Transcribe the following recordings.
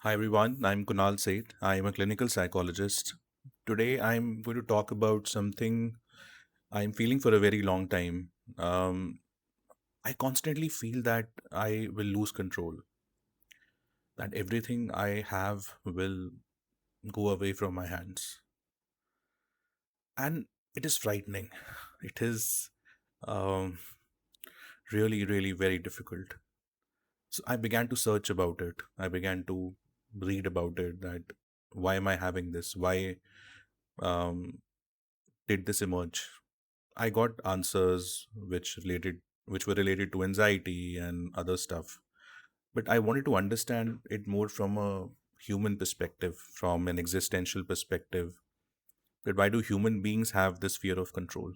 Hi everyone, I'm Kunal Seth. I am a clinical psychologist. Today I'm going to talk about something I'm feeling for a very long time. I constantly feel that I will lose control, that everything I have will go away from my hands. And it is frightening. It is um, really, really very difficult. So I began to search about it. I began to read about it that why am I having this? Why um, did this emerge? I got answers which were related to anxiety and other stuff. But I wanted to understand it more from a human perspective, from an existential perspective. That why do human beings have this fear of control?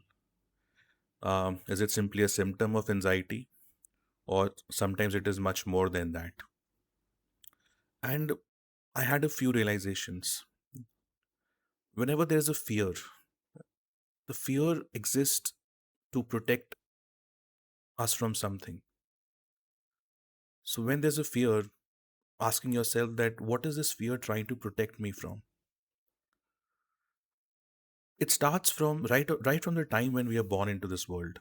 Is it simply a symptom of anxiety, or sometimes it is much more than that? And I had a few realizations. Whenever there's a fear, the fear exists to protect us from something. So when there's a fear, asking yourself that what is this fear trying to protect me from? It starts from right from the time when we are born into this world.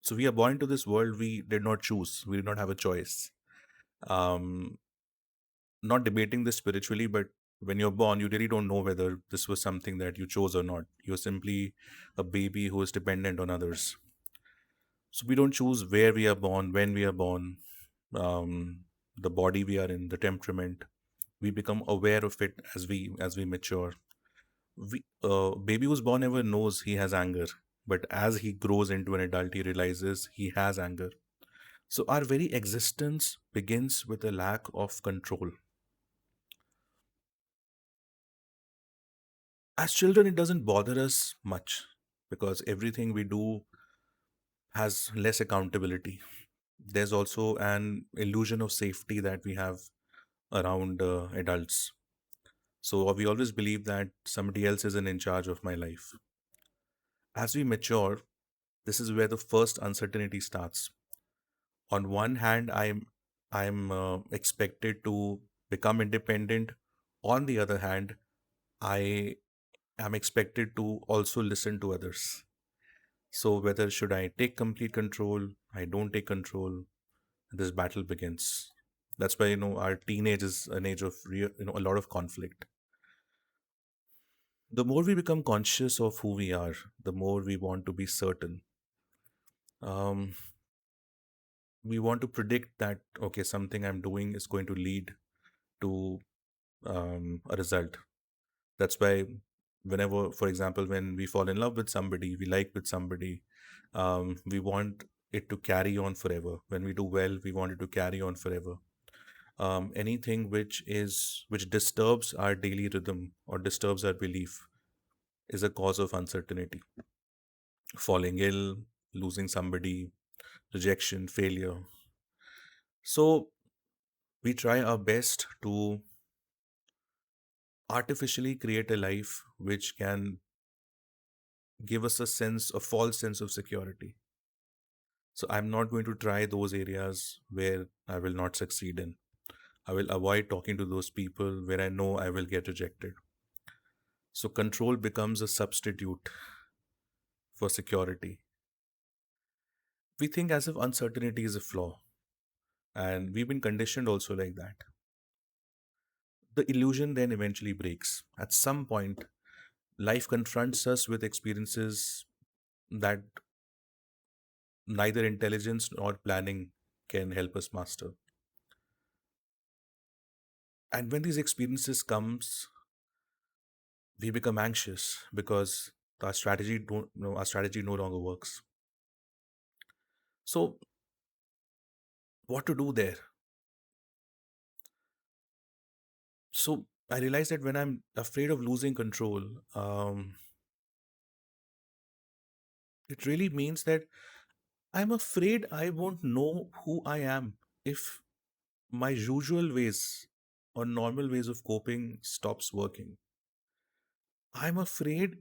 So we are born into this world, we did not choose, we did not have a choice. um Not debating this spiritually, but when you're born you really don't know whether this was something that you chose or not. You're simply a baby who is dependent on others. So we don't choose where we are born, when we are born, the body we are in, the temperament. We become aware of it as we mature. Baby who's born never knows he has anger, but as he grows into an adult, he realizes he has anger. So our very existence begins with a lack of control. As children, it doesn't bother us much because everything we do has less accountability. There's also an illusion of safety that we have around adults. So we always believe that somebody else is in charge of my life. As we mature, this is where the first uncertainty starts. On one hand, I'm expected to become independent. On the other hand, I am expected to also listen to others. So whether should I take complete control, I don't take control, this battle begins. That's why our teenage is an age of a lot of conflict. The more we become conscious of who we are, the more we want to be certain. Um, we want to predict that okay, something I'm doing is going to lead to a result. That's why whenever, for example, when we fall in love with somebody, we like with somebody, we want it to carry on forever. When we do well, we want it to carry on forever. Anything which disturbs our daily rhythm or disturbs our belief is a cause of uncertainty. Falling ill, losing somebody, rejection, failure. So we try our best to artificially create a life which can give us a false sense of security. So I'm not going to try those areas where I will not succeed in. I will avoid talking to those people where I know I will get rejected. So control becomes a substitute for security. We think as if uncertainty is a flaw, and we've been conditioned also like that. The illusion then eventually breaks. At some point, life confronts us with experiences that neither intelligence nor planning can help us master. And when these experiences comes, we become anxious because our strategy no longer works. So what to do there? So I realized that when I'm afraid of losing control, it really means that I'm afraid I won't know who I am if my usual ways or normal ways of coping stops working. I'm afraid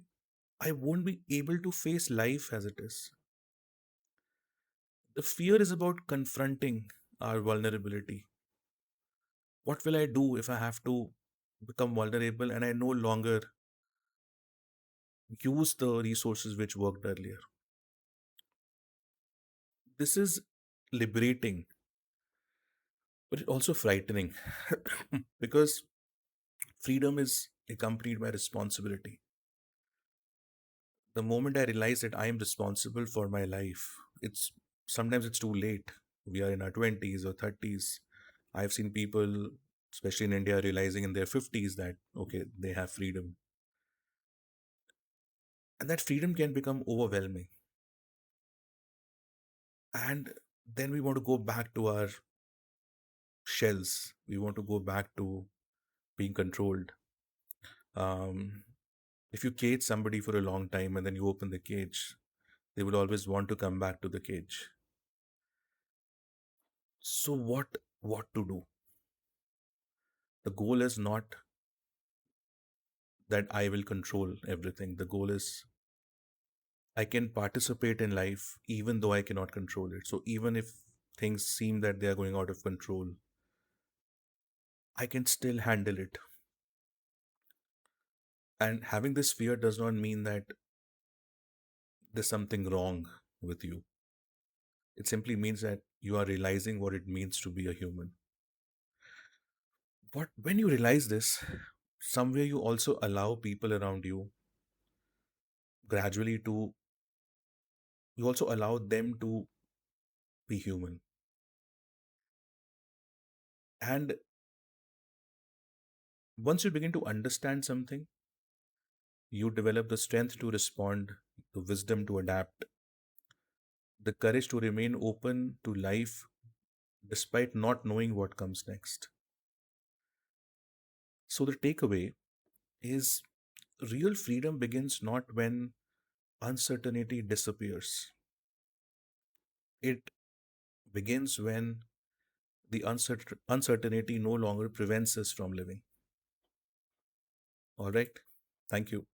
I won't be able to face life as it is. The fear is about confronting our vulnerability. What will I do if I have to become vulnerable and I no longer use the resources which worked earlier? This is liberating, but it's also frightening because freedom is accompanied by responsibility. The moment I realize that I am responsible for my life, it's sometimes it's too late. We are in our 20s or 30s. I've seen people, especially in India, realizing in their 50s that, okay, they have freedom. And that freedom can become overwhelming. And then we want to go back to our shells. We want to go back to being controlled. Um, if you cage somebody for a long time and then you open the cage, they will always want to come back to the cage. So what to do? The goal is not that I will control everything. The goal is I can participate in life even though I cannot control it. So even if things seem that they are going out of control, I can still handle it. And having this fear does not mean that there's something wrong with you. It simply means that you are realizing what it means to be a human. What when you realize this, somewhere you also allow people around you gradually to you also allow them to be human. And once you begin to understand something, you develop the strength to respond, the wisdom to adapt, the courage to remain open to life despite not knowing what comes next. So, the takeaway is real freedom begins not when uncertainty disappears, it begins when the uncertainty no longer prevents us from living. All right. Thank you.